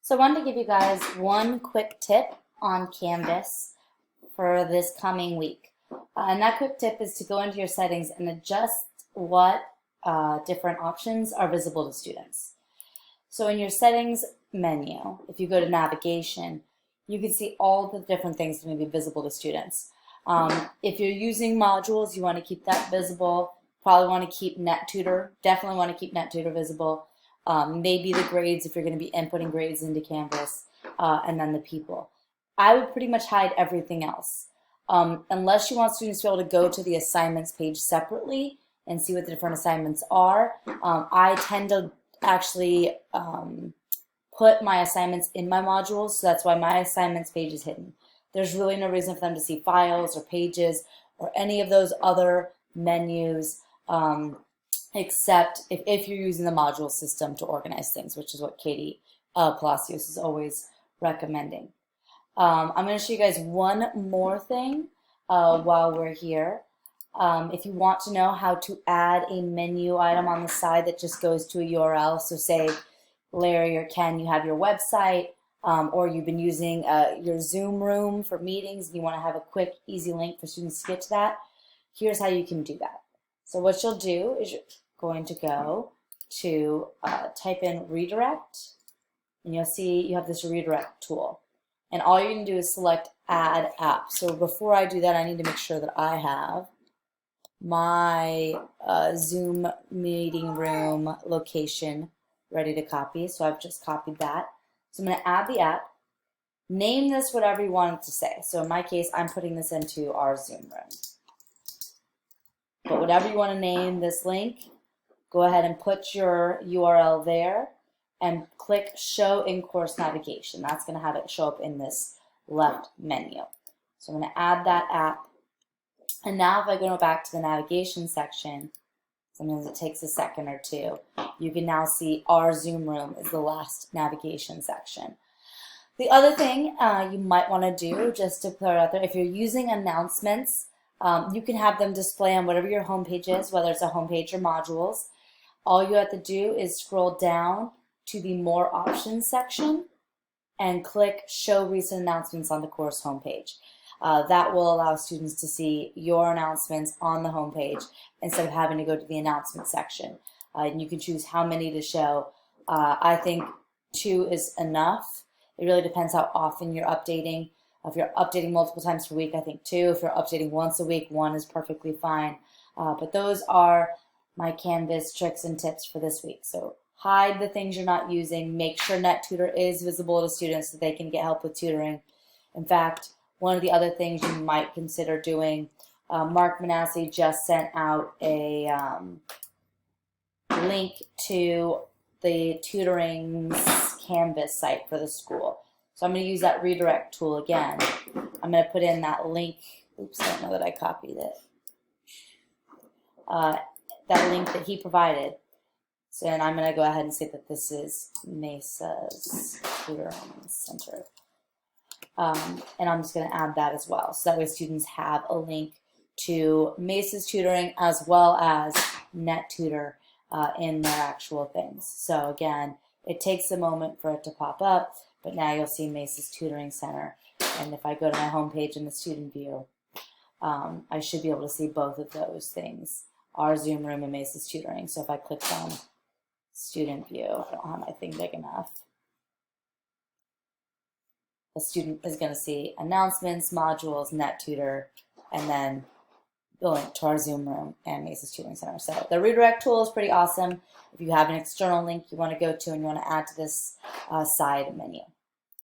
So I wanted to give you guys one quick tip on Canvas for this coming week. And that quick tip is to go into your settings and adjust what different options are visible to students. So in your settings menu, if you go to navigation, you can see all the different things that may be visible to students. If you're using modules, you want to keep that visible. Probably want to keep NetTutor. Definitely want to keep NetTutor visible. Maybe the grades if you're going to be inputting grades into Canvas, and then the people. I would pretty much hide everything else. Unless you want students to be able to go to the assignments page separately and see what the different assignments are. I tend to actually put my assignments in my modules, so that's why my assignments page is hidden. There's really no reason for them to see files or pages or any of those other menus, except if you're using the module system to organize things, which is what Katie Palacios is always recommending. I'm going to show you guys one more thing while we're here. If you want to know how to add a menu item on the side that just goes to a URL, so say Larry or Ken, you have your website, or you've been using your Zoom room for meetings, and you want to have a quick, easy link for students to get to that, here's how you can do that. So what you'll do is you're going to go to type in redirect, and you'll see you have this redirect tool. And all you're going to do is select add app. So before I do that, I need to make sure that I have my Zoom meeting room location ready to copy. So I've just copied that. So I'm going to add the app. Name this whatever you want it to say. So in my case, I'm putting this into our Zoom room. But whatever you want to name this link, go ahead and put your URL there and click Show in Course Navigation. That's going to have it show up in this left menu. So I'm going to add that app. And now if I go back to the navigation section, sometimes it takes a second or two, you can now see our Zoom room is the last navigation section. The other thing you might want to do, just to put it out there, if you're using announcements, you can have them display on whatever your homepage is, whether it's a homepage or modules. All you have to do is scroll down to the More Options section and click Show Recent Announcements on the course homepage. That will allow students to see your announcements on the homepage instead of having to go to the announcement section. And you can choose how many to show. I think 2 is enough. It really depends how often you're updating. If you're updating multiple times per week, I think 2. If you're updating once a week, 1 is perfectly fine. But those are my Canvas tricks and tips for this week. So hide the things you're not using. Make sure NetTutor is visible to students so they can get help with tutoring. In fact, one of the other things you might consider doing, Mark Manasseh just sent out a link to the tutoring's Canvas site for the school. So I'm going to use that redirect tool again. I'm going to put in that link. Oops, I don't know that I copied it. That link that he provided. So then I'm going to go ahead and say that this is Mesa's Tutoring Center. And I'm just going to add that as well. So that way students have a link to Mesa's tutoring as well as NetTutor in their actual things. So again, it takes a moment for it to pop up. But now you'll see Mesa's Tutoring Center. And if I go to my homepage in the student view, I should be able to see both of those things, our Zoom room and Mesa's Tutoring. So if I click on student view, I don't have my thing big enough. The student is going to see announcements, modules, NetTutor, and then the link to our Zoom room and Mesa's Tutoring Center. So the redirect tool is pretty awesome if you have an external link you want to go to and you want to add to this side menu.